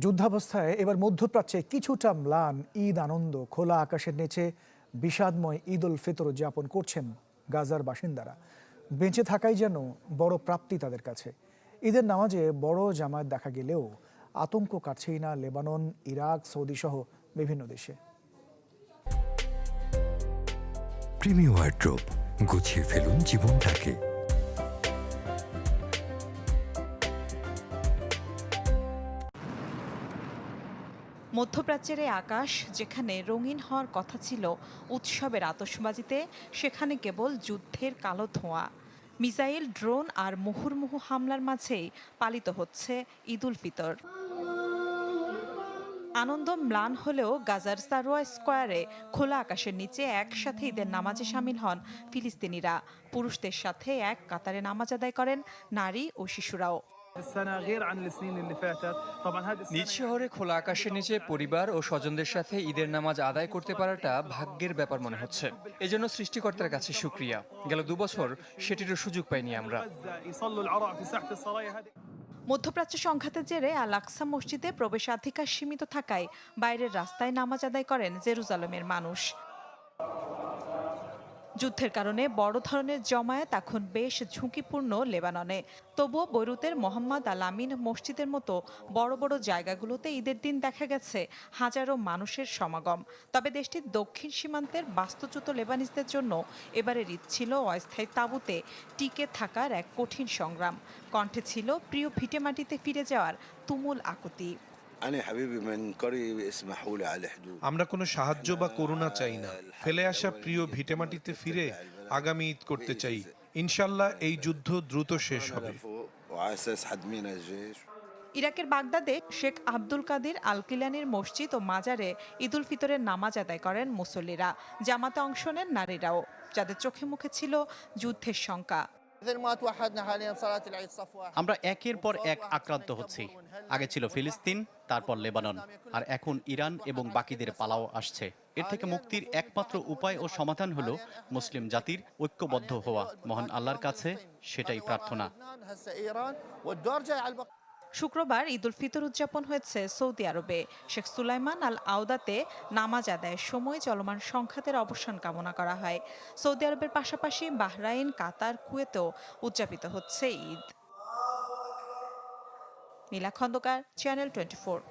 যুদ্ধাবস্থায় এবার মধ্যপ্রাচ্যে কিছুটা ম্লান ঈদ আনন্দ খোলা আকাশের নিচে বিষাদময় ঈদ উল ফিতর উদযাপন করছেন গাজার বাসিন্দারা। বেঁচে থাকাই যেন বড় প্রাপ্তি তাদের কাছে। ঈদের নামাজে বড় জামায়াত দেখা গেলেও আতঙ্ক কাটছেই না লেবানন, ইরাক, সৌদি সহ বিভিন্ন দেশে। প্রিমিয়ার ওয়ার্ড্রোব, গুছিয়ে ফেলুন জীবনটাকে। মধ্যপ্রাচ্যের এই আকাশ যেখানে রঙিন হওয়ার কথা ছিল উৎসবের আতশবাজিতে, সেখানে কেবল যুদ্ধের কালো ধোঁয়া। মিসাইল, ড্রোন আর মুহুর্মুহু হামলার মাঝেই পালিত হচ্ছে ঈদ উল ফিতর। আনন্দ ম্লান হলেও গাজার সারোয়া স্কোয়ারে খোলা আকাশের নিচে একসাথে ঈদের নামাজে সামিল হন ফিলিস্তিনিরা। পুরুষদের সাথে এক কাতারে নামাজ আদায় করেন নারী ও শিশুরাও। নিজ শহরে খোলা আকাশের নিচে পরিবার ও স্বজনদের সাথে ঈদের নামাজ আদায় করতে পারাটা ভাগ্যের ব্যাপার মনে হচ্ছে। এজন্য সৃষ্টিকর্তার কাছে শুকরিয়া। গেল 2 বছর সেটিরও সুযোগ পাইনি আমরা। মধ্যপ্রাচ্য সংঘাতের জেরে আল আকসা মসজিদে প্রবেশাধিকার সীমিত থাকায় বাইরের রাস্তায় নামাজ আদায় করেন জেরুজালেমের মানুষ। যুদ্ধের কারণে বড় ধরনের জমায়েত এখন বেশ ঝুঁকিপূর্ণ লেবাননে। তবুও বৈরুতের মোহাম্মদ আল আমিন মসজিদের মতো বড় বড় জায়গাগুলোতে ঈদের দিন দেখা গেছে হাজারো মানুষের সমাগম। তবে দেশটির দক্ষিণ সীমান্তের বাস্তুচ্যুত লেবানিজদের জন্য এবারের ঈদ ছিল অস্থায়ী তাঁবুতে টিকে থাকার এক কঠিন সংগ্রাম। কণ্ঠে ছিল প্রিয় ভিটেমাটিতে ফিরে যাওয়ার তুমুল আকুতি। আমরা কোনো সাহায্য বা করুণা চাই না। ফেলে আসা প্রিয় ভিটেমাটিতে ফিরে আগামী ঈদ করতে চাই। ইনশাল্লাহ এই যুদ্ধ দ্রুত শেষ হবে। ইরাকের বাগদাদে শেখ আব্দুল কাদির আল কিলানির মসজিদ ও মাজারে ঈদ উল ফিতরের নামাজ আদায় করেন মুসল্লিরা। জামাতে অংশ নেন নারীরাও, যাদের চোখে মুখে ছিল যুদ্ধের শঙ্কা। আমরা একের পর এক আক্রান্ত হচ্ছি। আগে ছিল ফিলিস্তিন, তারপর লেবানন, আর এখন ইরান এবং বাকিদের পালাও আসছে। এর থেকে মুক্তির একমাত্র উপায় ও সমাধান হলো মুসলিম জাতির ঐক্যবদ্ধ হওয়া। মহান আল্লাহর কাছে সেটাই প্রার্থনা। শুক্রবার ঈদ উল ফিতর উদযাপন হয়েছে সৌদি আরবে। শেখ সুলাইমান আল আওদাতে নামাজ আদায়ের সময় চলমান সংঘাতের অবসান কামনা করা হয়। সৌদি আরবের পাশাপাশি বাহরাইন, কাতার, কুয়েতেও উদযাপিত হচ্ছে ঈদ। নীলা খন্দকার, চ্যানেল 24।